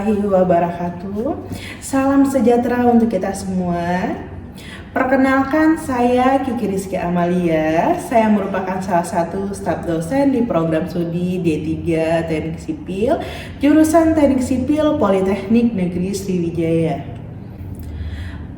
warahmatullahi wabarakatuh. Salam sejahtera untuk kita semua. Perkenalkan, saya Kiki Rizky Amalia. Saya merupakan salah satu staf dosen di program studi D3 Teknik Sipil, jurusan Teknik Sipil Politeknik Negeri Sriwijaya.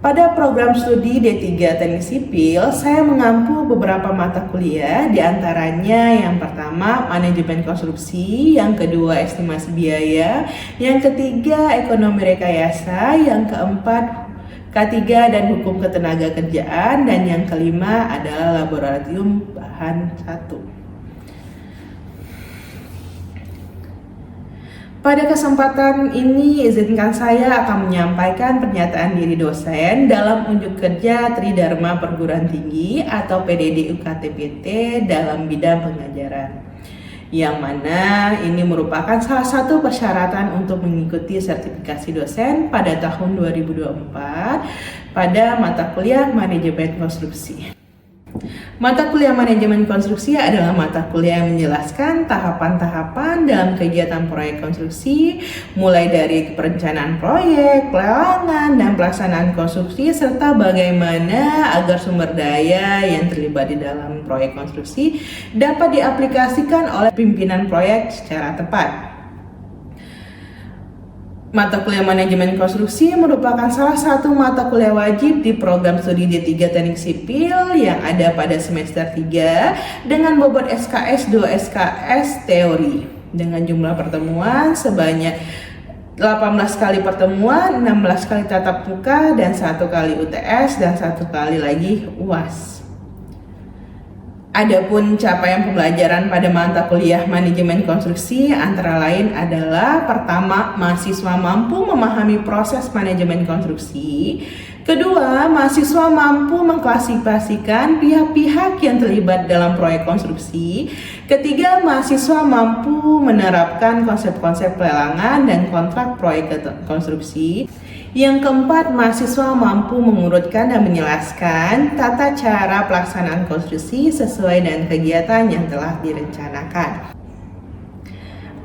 Pada program studi D3 Teknik Sipil, saya mengampu beberapa mata kuliah, diantaranya yang pertama Manajemen Konstruksi, yang kedua Estimasi Biaya, yang ketiga Ekonomi Rekayasa, yang keempat K3 dan Hukum Ketenagakerjaan, dan yang kelima adalah Laboratorium Bahan 1. Pada kesempatan ini, izinkan saya akan menyampaikan pernyataan diri dosen dalam unjuk kerja Tridharma Perguruan Tinggi atau PDD UKT-PT dalam bidang pengajaran, yang mana ini merupakan salah satu persyaratan untuk mengikuti sertifikasi dosen pada tahun 2024 pada mata kuliah Manajemen Konstruksi. Mata kuliah Manajemen Konstruksi adalah mata kuliah yang menjelaskan tahapan-tahapan dalam kegiatan proyek konstruksi, mulai dari perencanaan proyek, pelelangan, dan pelaksanaan konstruksi, serta bagaimana agar sumber daya yang terlibat di dalam proyek konstruksi dapat diaplikasikan oleh pimpinan proyek secara tepat. Mata kuliah Manajemen Konstruksi merupakan salah satu mata kuliah wajib di program studi D3 Teknik Sipil yang ada pada semester 3 dengan bobot SKS 2 SKS teori dengan jumlah pertemuan sebanyak 18 kali pertemuan, 16 kali tatap muka, dan 1 kali UTS, dan 1 kali lagi UAS. Adapun capaian pembelajaran pada mata kuliah Manajemen Konstruksi antara lain adalah: pertama, mahasiswa mampu memahami proses manajemen konstruksi. Kedua, mahasiswa mampu mengklasifikasikan pihak-pihak yang terlibat dalam proyek konstruksi. Ketiga, mahasiswa mampu menerapkan konsep-konsep pelelangan dan kontrak proyek konstruksi. Yang keempat, mahasiswa mampu mengurutkan dan menjelaskan tata cara pelaksanaan konstruksi sesuai dengan kegiatan yang telah direncanakan.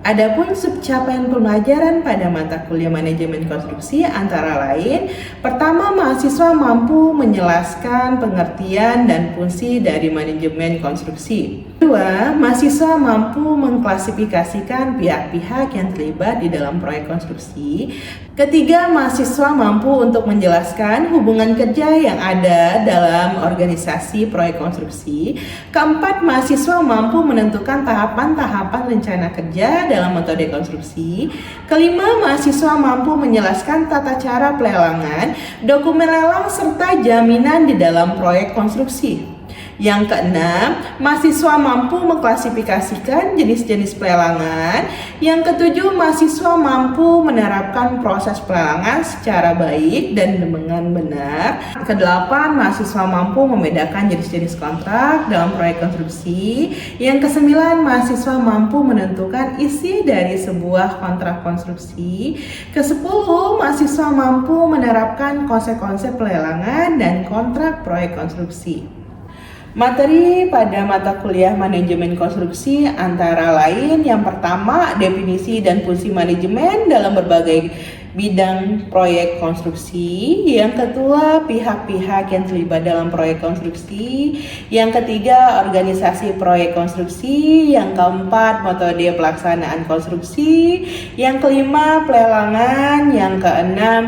Adapun subcapaian pembelajaran pada mata kuliah Manajemen Konstruksi antara lain: pertama, mahasiswa mampu menjelaskan pengertian dan fungsi dari manajemen konstruksi. Kedua, mahasiswa mampu mengklasifikasikan pihak-pihak yang terlibat di dalam proyek konstruksi. Ketiga, mahasiswa mampu untuk menjelaskan hubungan kerja yang ada dalam organisasi proyek konstruksi. Keempat, mahasiswa mampu menentukan tahapan-tahapan rencana kerja dalam metode konstruksi. Kelima, mahasiswa mampu menjelaskan tata cara pelelangan, dokumen lelang, serta jaminan di dalam proyek konstruksi. Yang keenam, mahasiswa mampu mengklasifikasikan jenis-jenis pelelangan. Yang ketujuh, mahasiswa mampu menerapkan proses pelelangan secara baik dan dengan benar. Kedelapan, mahasiswa mampu membedakan jenis-jenis kontrak dalam proyek konstruksi. Yang kesembilan, mahasiswa mampu menentukan isi dari sebuah kontrak konstruksi. Kesepuluh, mahasiswa mampu menerapkan konsep-konsep pelelangan dan kontrak proyek konstruksi. Materi pada mata kuliah Manajemen Konstruksi antara lain: yang pertama, definisi dan fungsi manajemen dalam berbagai bidang proyek konstruksi. Yang kedua, pihak-pihak yang terlibat dalam proyek konstruksi. Yang ketiga, organisasi proyek konstruksi. Yang keempat, metode pelaksanaan konstruksi. Yang kelima, pelelangan. Yang keenam,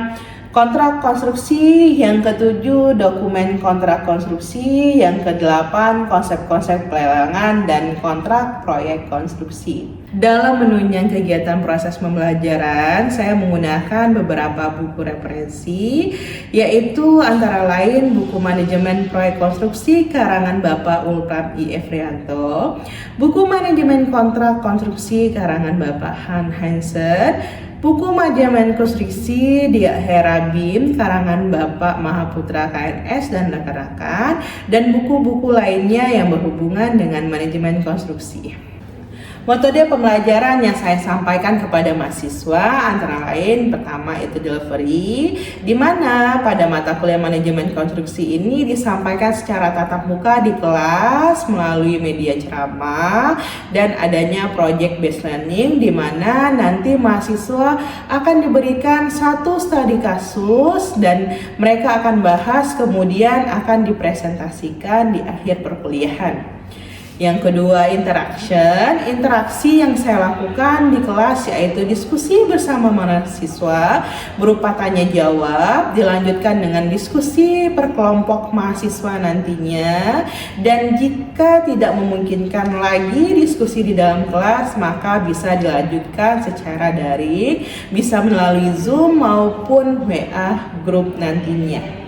kontrak konstruksi. Yang ketujuh, dokumen kontrak konstruksi. Yang kedelapan, konsep-konsep pelelangan dan kontrak proyek konstruksi. Dalam menunjang kegiatan proses pembelajaran, saya menggunakan beberapa buku referensi, yaitu antara lain buku Manajemen Proyek Konstruksi karangan Bapak Ulpram I. Efrianto, buku Manajemen Kontrak Konstruksi karangan Bapak Han Hansen, buku Manajemen Konstruksi di Hera Bim karangan Bapak Mahaputra KNS dan rekan-rekan, dan buku-buku lainnya yang berhubungan dengan manajemen konstruksi. Metode pembelajaran yang saya sampaikan kepada mahasiswa antara lain pertama itu delivery, di mana pada mata kuliah manajemen konstruksi ini disampaikan secara tatap muka di kelas melalui media ceramah dan adanya project based learning, di mana nanti mahasiswa akan diberikan satu studi kasus dan mereka akan bahas kemudian akan dipresentasikan di akhir perkuliahan. Yang kedua, interaksi yang saya lakukan di kelas yaitu diskusi bersama mahasiswa berupa tanya jawab, dilanjutkan dengan diskusi per kelompok mahasiswa nantinya, dan jika tidak memungkinkan lagi diskusi di dalam kelas maka bisa dilanjutkan secara daring, bisa melalui Zoom maupun WA group nantinya.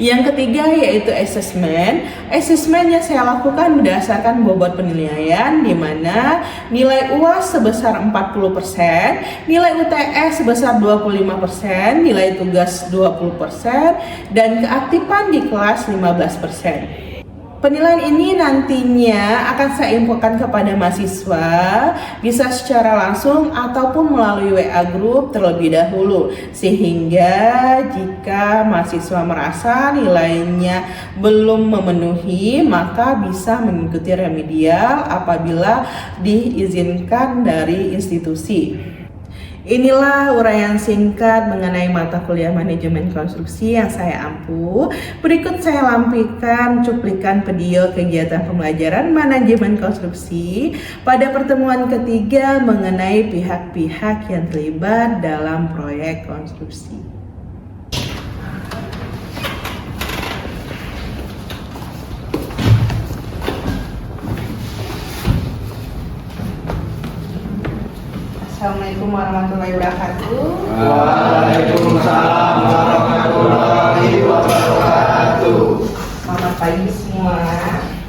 Yang ketiga yaitu assessment. Assessment yang saya lakukan berdasarkan bobot penilaian, di mana nilai UAS sebesar 40%, nilai UTS sebesar 25%, nilai tugas 20%, dan keaktifan di kelas 15%. Penilaian ini nantinya akan saya infokan kepada mahasiswa, bisa secara langsung ataupun melalui WA group terlebih dahulu, sehingga jika mahasiswa merasa nilainya belum memenuhi maka bisa mengikuti remedial apabila diizinkan dari institusi. Inilah uraian singkat mengenai mata kuliah manajemen konstruksi yang saya ampu. Berikut saya lampikan cuplikan video kegiatan pembelajaran manajemen konstruksi pada pertemuan ketiga mengenai pihak-pihak yang terlibat dalam proyek konstruksi. Assalamualaikum warahmatullahi wabarakatuh. Waalaikumsalam warahmatullahi wabarakatuh. Selamat pagi semua.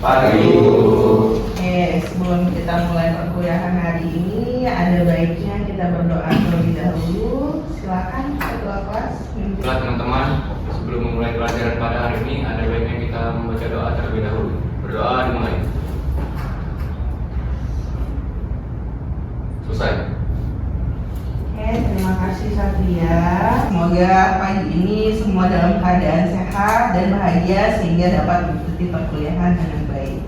Pagi. Oke, sebelum kita mulai perkuliahan hari ini, ada baiknya kita berdoa terlebih dahulu. Silakan ketua kelas. Baiklah teman-teman, sebelum memulai pelajaran pada hari ini, ada baiknya kita membaca doa terlebih dahulu. Berdoa dimulai. Selesai. Oke, terima kasih Satria. Semoga pagi ini semua dalam keadaan sehat dan bahagia sehingga dapat mengikuti perkuliahan dengan baik.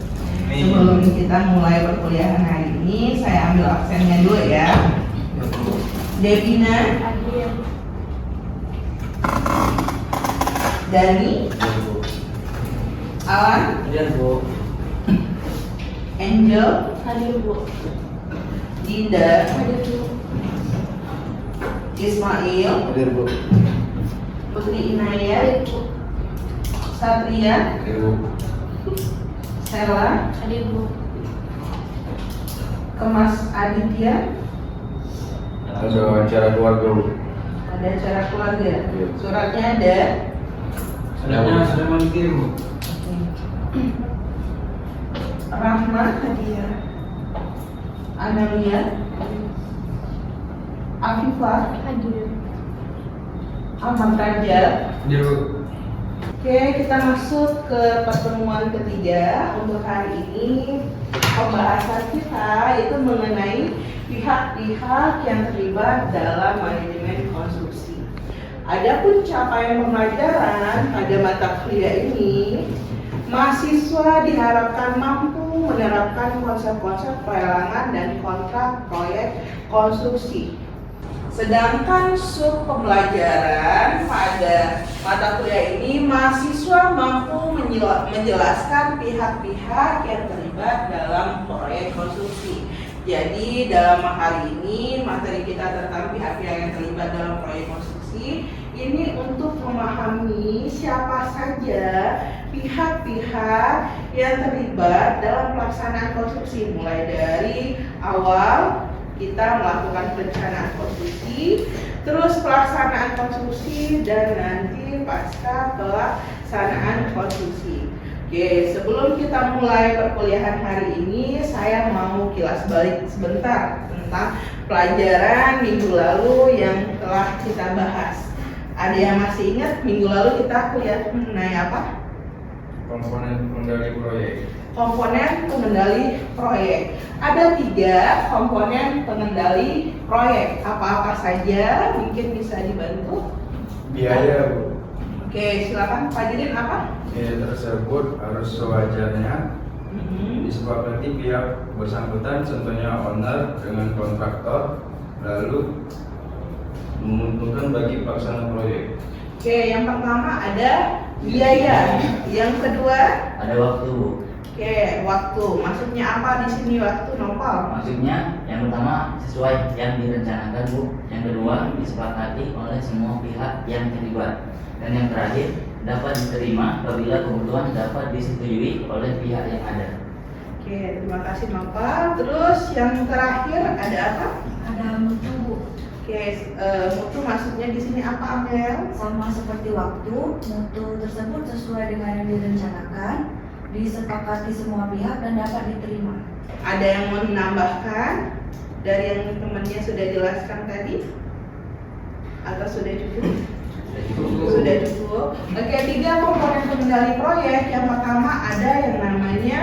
Sebelum kita mulai perkuliahan hari ini, saya ambil absennya dulu ya. Devina, Dani, Alan, Angel, Dinda, Ismail, Putri Inayat, Satria, Sela, Kemas Aditya. Ada acara keluarga. Ada acara keluarga. Suratnya ada. Sudah mengirim. Rahma, Hadiah, Analia, Afifah, Ahmad Raja. Oke, kita masuk ke pertemuan ketiga. Untuk hari ini pembahasan kita itu mengenai pihak-pihak yang terlibat dalam manajemen konstruksi. Adapun capaian pembelajaran pada mata kuliah ini, mahasiswa diharapkan mampu menerapkan konsep-konsep pelelangan dan kontrak proyek konstruksi. Sedangkan sub pembelajaran pada mata kuliah ini, mahasiswa mampu menjelaskan pihak-pihak yang terlibat dalam proyek konstruksi. Jadi dalam hari ini materi kita tentang pihak-pihak yang terlibat dalam proyek konstruksi ini untuk memahami siapa saja pihak-pihak yang terlibat dalam pelaksanaan konstruksi, mulai dari awal kita melakukan perencanaan konstruksi, terus pelaksanaan konstruksi, dan nanti pasca pelaksanaan konstruksi. Oke, sebelum kita mulai perkuliahan hari ini, saya mau kilas balik sebentar tentang pelajaran minggu lalu yang telah kita bahas. Ada yang masih ingat minggu lalu kita kuliah mengenai apa? komponen pengendali proyek. Komponen pengendali proyek. Ada 3 komponen pengendali proyek. Apa-apa saja? Mungkin bisa dibantu. Biaya, Bu. Oke, silakan Pak Jirin apa? Biaya tersebut harus sewajarnya disepakati pihak bersangkutan, contohnya owner dengan kontraktor, lalu menguntungkan bagi pelaksana proyek. Oke, yang pertama ada biaya. Yang kedua Ada waktu, Bu. oke, waktu. Maksudnya apa di sini waktu, Nopal? Maksudnya yang pertama sesuai yang direncanakan, Bu. Yang kedua disepakati oleh semua pihak yang terlibat. Dan yang terakhir dapat diterima apabila kebutuhan dapat disetujui oleh pihak yang ada. Oke, terima kasih Nopal. Terus yang terakhir ada apa? Ada mutu, Bu. Oke, mutu maksudnya di sini apa, Amel? Sama seperti waktu, mutu tersebut sesuai dengan yang direncanakan, disepakati semua pihak dan dapat diterima. Ada yang mau dinambahkan dari yang temannya sudah jelaskan tadi? Atau sudah cukup? Sudah cukup. Oke, 3 komponen pengendali proyek. Yang pertama ada yang namanya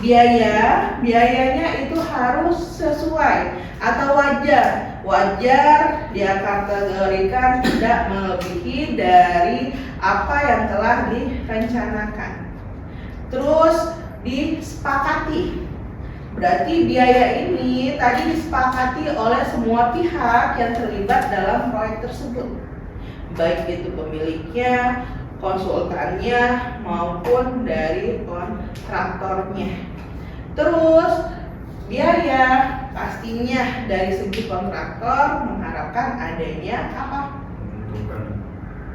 biaya. Biayanya itu harus sesuai atau wajar. Wajar dia kategorikan tidak melebihi dari apa yang telah direncanakan. Terus disepakati. Berarti biaya ini tadi disepakati oleh semua pihak yang terlibat dalam proyek tersebut. Baik itu pemiliknya, konsultannya, maupun dari kontraktornya. Terus biaya pastinya dari segi kontraktor mengharapkan adanya apa? Menguntungkan.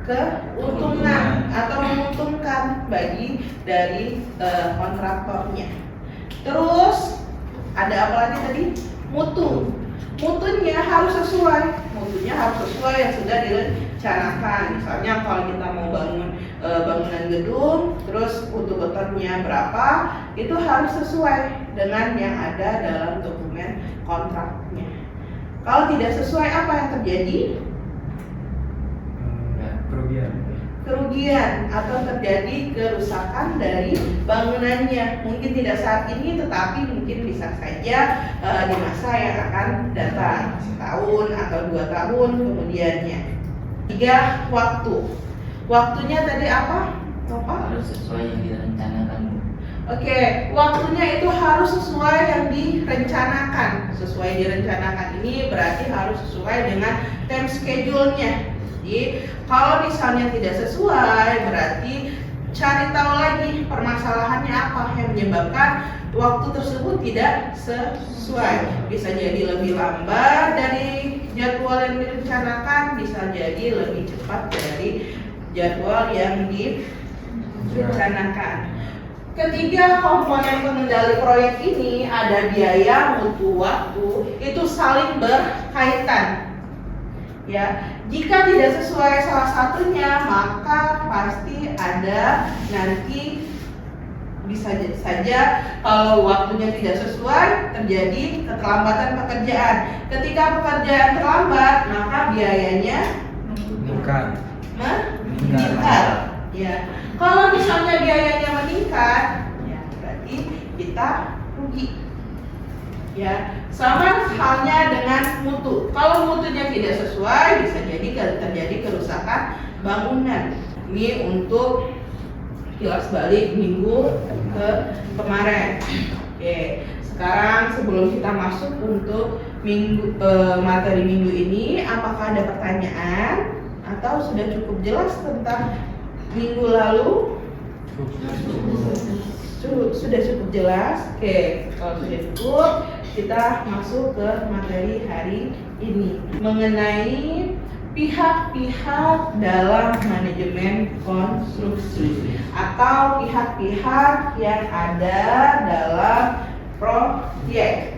Keuntungan atau menguntungkan bagi dari kontraktornya. Terus ada apa lagi tadi? Mutu. Mutunya harus sesuai. Mutunya harus sesuai yang sudah direncanakan. Misalnya kalau kita mau bangun bangunan gedung, terus mutu betonnya berapa, itu harus sesuai dengan yang ada dalam dokumen kontraknya. Kalau tidak sesuai, apa yang terjadi? Kerugian. Kerugian atau terjadi kerusakan dari bangunannya. Mungkin tidak saat ini, tetapi mungkin bisa saja di masa yang akan datang, setahun atau 2 tahun kemudiannya. 3, waktu. Waktunya tadi apa? Harus sesuai yang direncanakan, Bu. Oke, waktunya itu harus sesuai yang direncanakan. Sesuai direncanakan ini berarti harus sesuai dengan time schedule-nya. Jadi kalau misalnya tidak sesuai, berarti cari tahu lagi permasalahannya apa yang menyebabkan waktu tersebut tidak sesuai. Bisa jadi lebih lambat dari jadwal yang direncanakan, bisa jadi lebih cepat dari jadwal yang direncanakan. Ketiga komponen pengendali proyek ini ada biaya, mutu, waktu, itu saling berkaitan. Ya, jika tidak sesuai salah satunya, maka pasti ada nanti bisa saja kalau waktunya tidak sesuai terjadi keterlambatan pekerjaan. Ketika pekerjaan terlambat, maka biayanya meningkat. Ya, kalau misalnya biayanya meningkat, ya berarti kita rugi. Ya, sama halnya dengan mutu. Kalau mutunya tidak sesuai, bisa jadi terjadi kerusakan bangunan. Ini untuk kilas balik minggu kemarin. Oke, sekarang sebelum kita masuk untuk materi minggu ini, apakah ada pertanyaan atau sudah cukup jelas tentang minggu lalu? Sudah cukup jelas. Oke, kalau sudah cukup, kita masuk ke materi hari ini mengenai pihak-pihak dalam manajemen konstruksi atau pihak-pihak yang ada dalam proyek.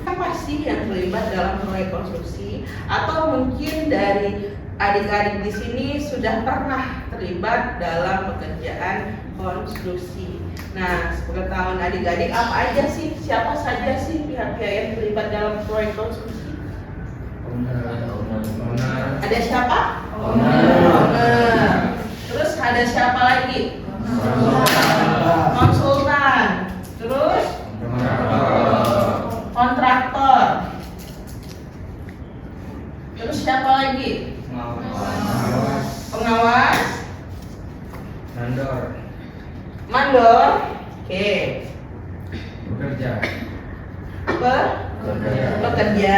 Apa sih yang terlibat dalam proyek konstruksi? Atau mungkin dari adik-adik di sini sudah pernah terlibat dalam pekerjaan konstruksi. Nah, sepengetahuan adik-adik, apa aja sih, siapa saja sih pihak-pihak yang terlibat dalam proyek konstruksi? Owner. Ada siapa? Owner. Terus ada siapa lagi? Konsultan. Terus kontraktor. Terus siapa lagi? Pengawas. Mandor. Mandor. Oke. Bekerja. Pekerja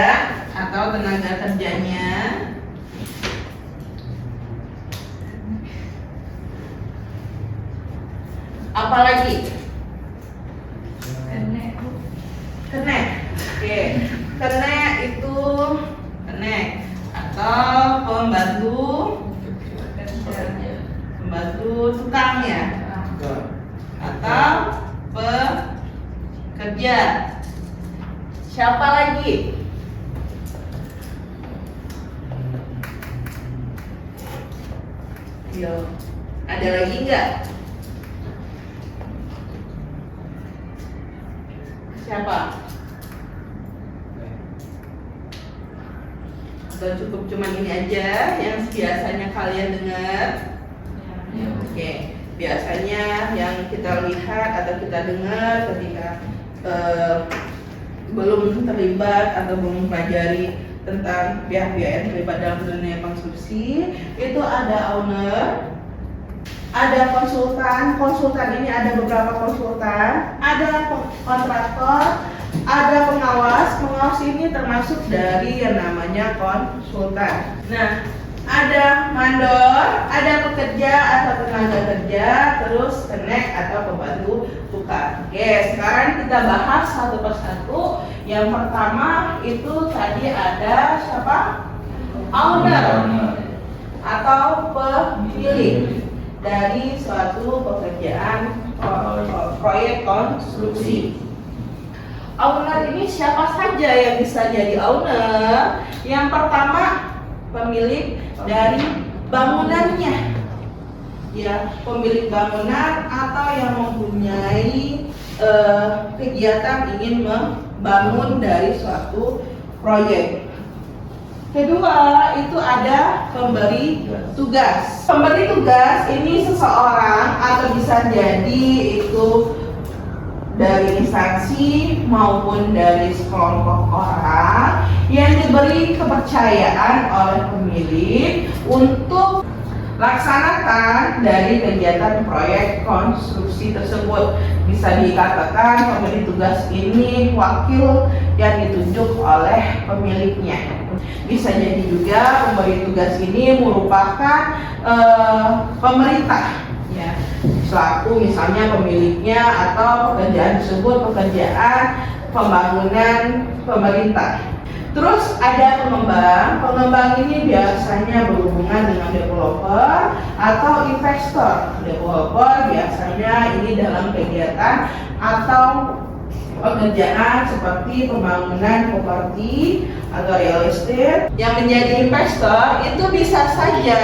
atau tenaga kerjanya. Apalagi? Kenek. Oke. Kenek itu kenek atau pembantu tukang ya, atau pekerja. Siapa lagi? Yo, ada lagi nggak? Siapa? Atau cukup cuman ini aja yang biasanya kalian dengar? Oke, biasanya yang kita lihat atau kita dengar ketika belum terlibat atau belum mempelajari tentang pihak-pihak yang terlibat dalam dunia konstruksi, itu ada owner, ada konsultan. Konsultan ini ada beberapa konsultan, ada kontraktor, ada pengawas. Pengawas ini termasuk dari yang namanya konsultan. Nah, ada mandor, ada pekerja atau tenaga kerja, terus kenek atau pembantu tukang. Oke, sekarang kita bahas satu persatu. Yang pertama itu tadi ada siapa? Owner atau pemilik dari suatu pekerjaan proyek konstruksi. Owner ini siapa saja yang bisa jadi owner? Yang pertama, pemilik dari bangunannya, ya, pemilik bangunan atau yang mempunyai kegiatan ingin membangun dari suatu proyek. Kedua, itu ada pemberi tugas. Pemberi tugas ini seseorang atau bisa jadi itu dari instansi maupun dari sekelompok orang yang diberi kepercayaan oleh pemilik untuk laksanakan dari kegiatan proyek konstruksi tersebut. Bisa dikatakan pemberi tugas ini wakil yang ditunjuk oleh pemiliknya. Bisa jadi juga pemberi tugas ini merupakan pemerintah, ya, selaku misalnya pemiliknya atau pekerjaan tersebut pekerjaan pembangunan pemerintah. Terus ada pengembang. Pengembang ini biasanya berhubungan dengan developer atau investor. Developer biasanya ini dalam kegiatan atau pekerjaan seperti pembangunan properti atau real estate. Yang menjadi investor itu bisa saja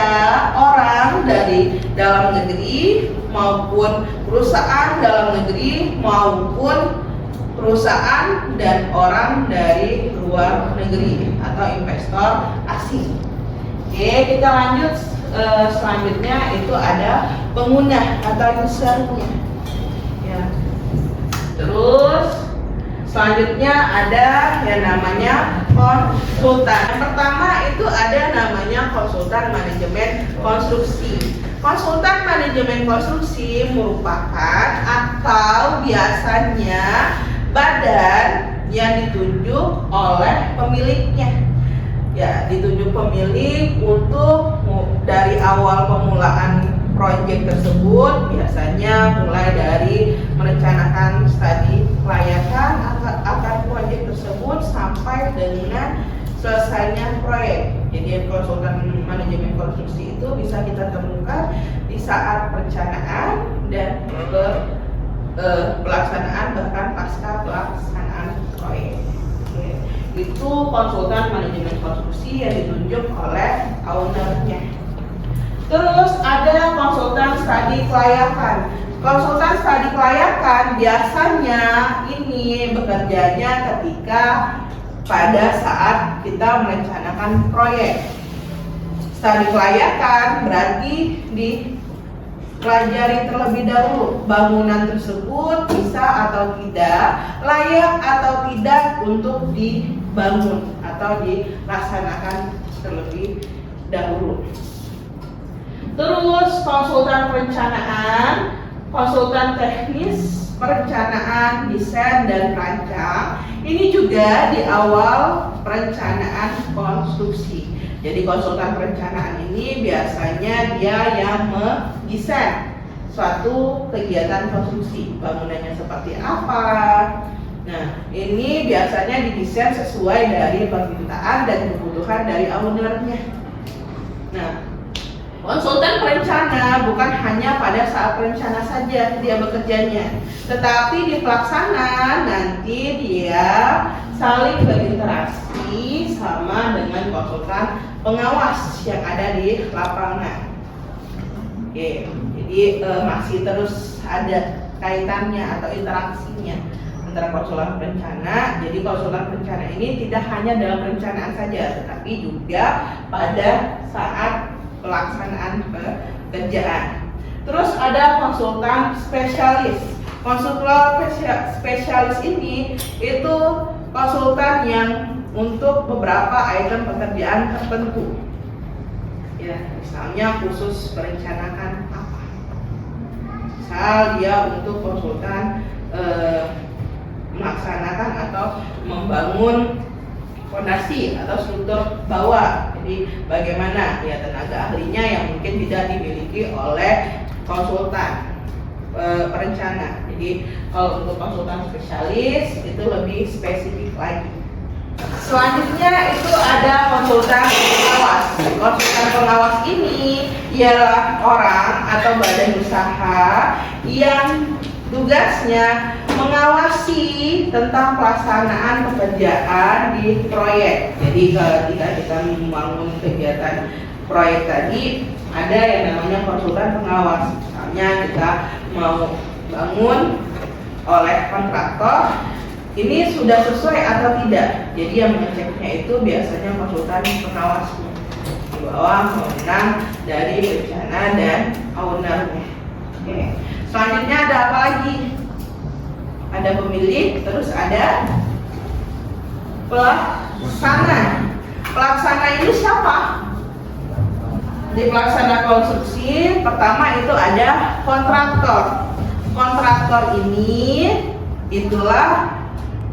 orang dari dalam negeri maupun perusahaan dalam negeri maupun perusahaan dan orang dari luar negeri atau investor asing. Oke, kita lanjut. Selanjutnya itu ada pengguna atau usernya, ya. Terus selanjutnya ada yang namanya konsultan. Yang pertama itu ada namanya konsultan manajemen konstruksi. Konsultan manajemen konstruksi merupakan atau biasanya badan yang ditunjuk oleh pemiliknya. Ya, ditunjuk pemilik untuk dari awal pemulaan proyek tersebut, biasanya mulai dari merencanakan studi kelayakan akan proyek tersebut sampai dengan selesainya proyek. Jadi konsultan manajemen konstruksi itu bisa kita temukan di saat perencanaan dan pelaksanaan bahkan pasca pelaksanaan proyek. Oke. Itu konsultan manajemen konstruksi yang ditunjuk oleh ownernya. Terus ada konsultan studi kelayakan. Konsultan studi kelayakan biasanya ini bekerjanya ketika pada saat kita merencanakan proyek. Studi kelayakan berarti pelajari terlebih dahulu bangunan tersebut bisa atau tidak, layak atau tidak untuk dibangun atau dilaksanakan terlebih dahulu. Terus konsultan perencanaan, konsultan teknis perencanaan, desain dan perancang. Ini juga di awal perencanaan konstruksi. Jadi konsultan perencanaan ini biasanya dia yang mendesain suatu kegiatan konstruksi, bangunannya seperti apa. Nah, ini biasanya didesain sesuai dari permintaan dan kebutuhan dari ownernya. Nah, konsultan perencana bukan hanya pada saat perencana saja dia bekerjanya, tetapi di pelaksana nanti dia saling berinteraksi sama dengan konsultan pengawas yang ada di lapangan. Oke, jadi masih terus ada kaitannya atau interaksinya antara konsultan perencana. Jadi konsultan perencana ini tidak hanya dalam perencanaan saja, tetapi juga pada saat pelaksanaan pekerjaan. Terus ada konsultan spesialis. Konsultan spesialis ini itu konsultan yang untuk beberapa item pekerjaan tertentu. Ya, misalnya khusus merencanakan apa. Misal dia untuk konsultan melaksanakan atau membangun fondasi atau struktur bawah. Jadi bagaimana ya tenaga ahlinya yang mungkin tidak dimiliki oleh konsultan perencana. Jadi kalau untuk konsultan spesialis itu lebih spesifik lagi. Selanjutnya itu ada konsultan pengawas. Konsultan pengawas ini ialah orang atau badan usaha yang tugasnya mengawasi tentang pelaksanaan pekerjaan di proyek. Jadi ketika kita membangun kegiatan proyek tadi, ada yang namanya konsultan pengawas. Misalnya kita mau bangun oleh kontraktor, ini sudah sesuai atau tidak. Jadi yang mengeceknya itu biasanya konsultan pengawasnya di bawah wewenang dari rencana dan ownernya. Oke. Selanjutnya ada apa lagi? Ada pemilik, terus ada pelaksana. Pelaksana ini siapa? Di pelaksana konstruksi pertama itu ada kontraktor. Kontraktor ini itulah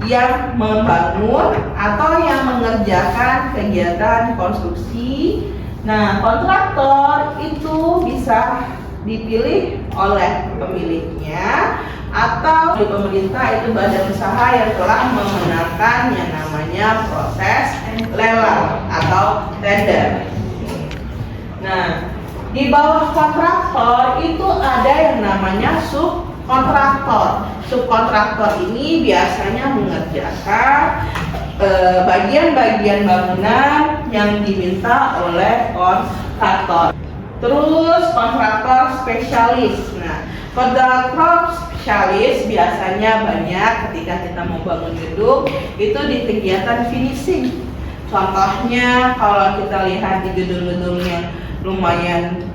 yang membangun atau yang mengerjakan kegiatan konstruksi. Nah, kontraktor itu bisa dipilih oleh pemiliknya atau di pemerintah itu badan usaha yang telah memenangkan yang namanya proses lelang atau tender. Nah, di bawah kontraktor itu ada yang namanya subkontraktor. Subkontraktor ini biasanya mengerjakan bagian-bagian bangunan yang diminta oleh kontraktor. Terus kontraktor spesialis. Nah, kontraktor spesialis biasanya banyak ketika kita mau bangun gedung itu di kegiatan finishing. Contohnya kalau kita lihat di gedung-gedung yang lumayan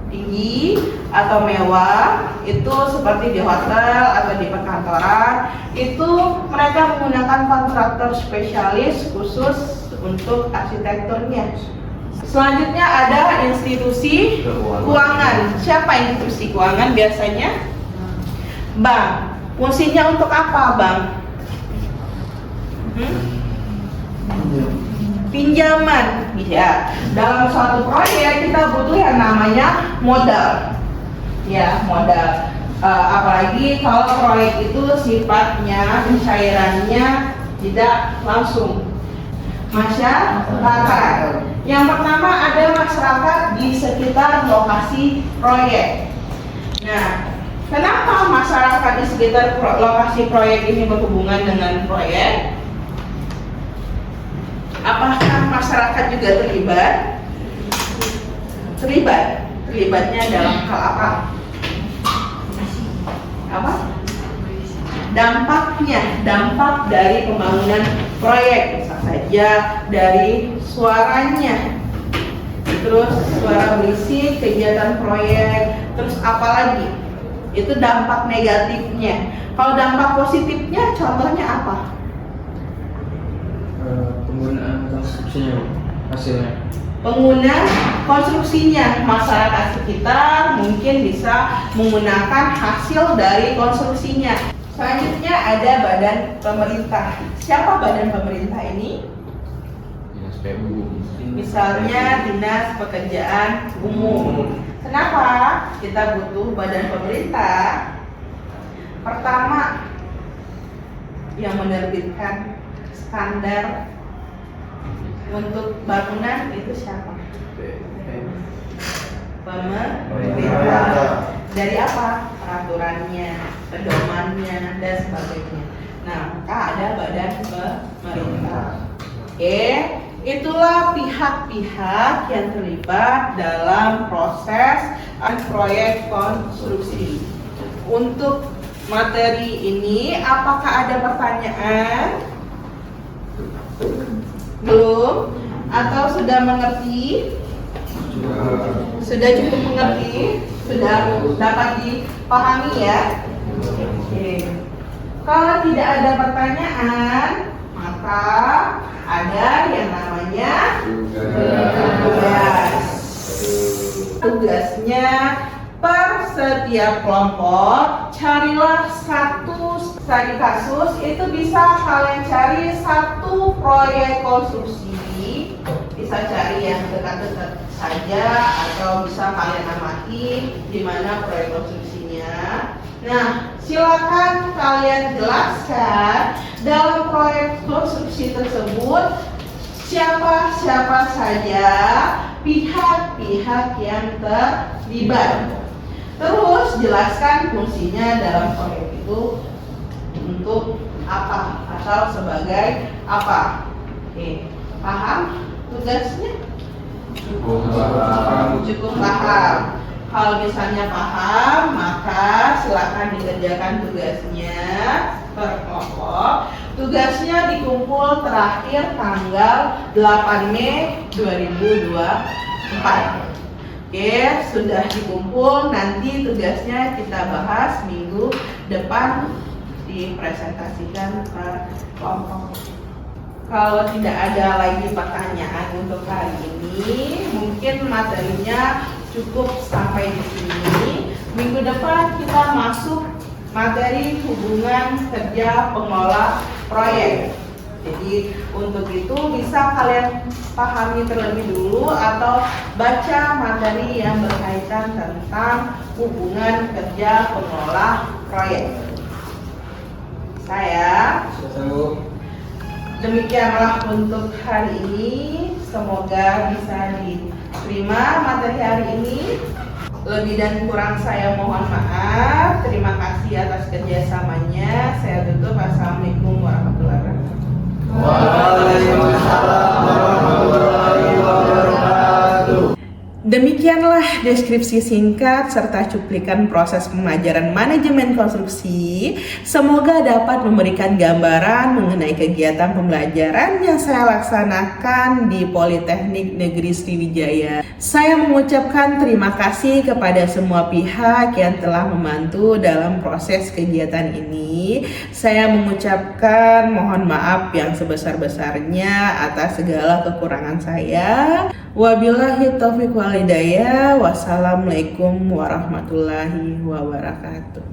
tinggi atau mewah, itu seperti di hotel atau di perkantoran, itu mereka menggunakan kontraktor spesialis khusus untuk arsitekturnya. Selanjutnya ada institusi keuangan. Siapa institusi keuangan biasanya? Bank. Fungsinya untuk apa, Bang? Pinjaman. Ya. Dalam suatu proyek kita butuh yang namanya modal. Ya, modal. Apalagi kalau proyek itu sifatnya pencairannya tidak langsung. Masyarakat. Yang pertama ada masyarakat di sekitar lokasi proyek. Nah, kenapa masyarakat di sekitar lokasi proyek ini berhubungan dengan proyek? Apakah masyarakat juga terlibat? Terlibat. Terlibatnya dalam hal apa? Apa? Dampaknya, dampak dari pembangunan proyek, bisa saja dari suaranya, terus suara berisik kegiatan proyek, Terus apa lagi? Itu dampak negatifnya. Kalau dampak positifnya contohnya apa? Penggunaan konstruksinya, hasilnya. Pengguna konstruksinya, masyarakat sekitar mungkin bisa menggunakan hasil dari konstruksinya. Selanjutnya ada badan pemerintah. Siapa badan pemerintah ini? Dinas PU. Misalnya Dinas Pekerjaan Umum. Kenapa kita butuh badan pemerintah? Pertama, yang menerbitkan standar untuk bangunan itu siapa? Pemerintah. Dari apa? Peraturannya, pedomannya, dan sebagainya. Nah, maka ada badan pemerintah. Oke, itulah pihak-pihak yang terlibat dalam proses proyek konstruksi. Untuk materi ini, apakah ada pertanyaan? Belum? Atau sudah mengerti? Sudah cukup mengerti? Sudah dapat dipahami ya? Oke. Kalau tidak ada pertanyaan, maka ada yang namanya tugas. Tugasnya per setiap kelompok carilah satu studi kasus. Itu bisa kalian cari satu proyek konstruksi. Bisa cari yang dekat-dekat saja atau bisa kalian amati di mana proyek konstruksinya. Nah, silakan kalian jelaskan dalam proyek konstruksi tersebut siapa saja pihak-pihak yang terlibat. Terus jelaskan fungsinya dalam proyek itu untuk apa atau sebagai apa. Oke, paham tugasnya? Cukup paham. Kalau misalnya paham, maka silakan dikerjakan tugasnya per kelompok. Tugasnya dikumpul terakhir tanggal 8 Mei 2024. Oke, sudah dikumpul. Nanti tugasnya kita bahas minggu depan, dipresentasikan per kelompok. Kalau tidak ada lagi pertanyaan untuk hari ini, mungkin materinya cukup sampai di sini. Minggu depan kita masuk materi hubungan kerja pengelola proyek. Jadi untuk itu bisa kalian pahami terlebih dulu atau baca materi yang berkaitan tentang hubungan kerja pengelola proyek. Demikianlah untuk hari ini. Semoga bisa diterima materi hari ini. Lebih dan kurang saya mohon maaf. Terima kasih atas kerjasamanya. Saya tutup. Assalamualaikum warahmatullahi wabarakatuh. Waalaikumsalam warahmatullahi wabarakatuh. Demikianlah deskripsi singkat serta cuplikan proses pembelajaran manajemen konstruksi. Semoga dapat memberikan gambaran mengenai kegiatan pembelajaran yang saya laksanakan di Politeknik Negeri Sriwijaya. Saya mengucapkan terima kasih kepada semua pihak yang telah membantu dalam proses kegiatan ini. Saya mengucapkan mohon maaf yang sebesar-besarnya atas segala kekurangan saya. Wabillahi taufiq wal hidayah. Wassalamualaikum warahmatullahi wabarakatuh.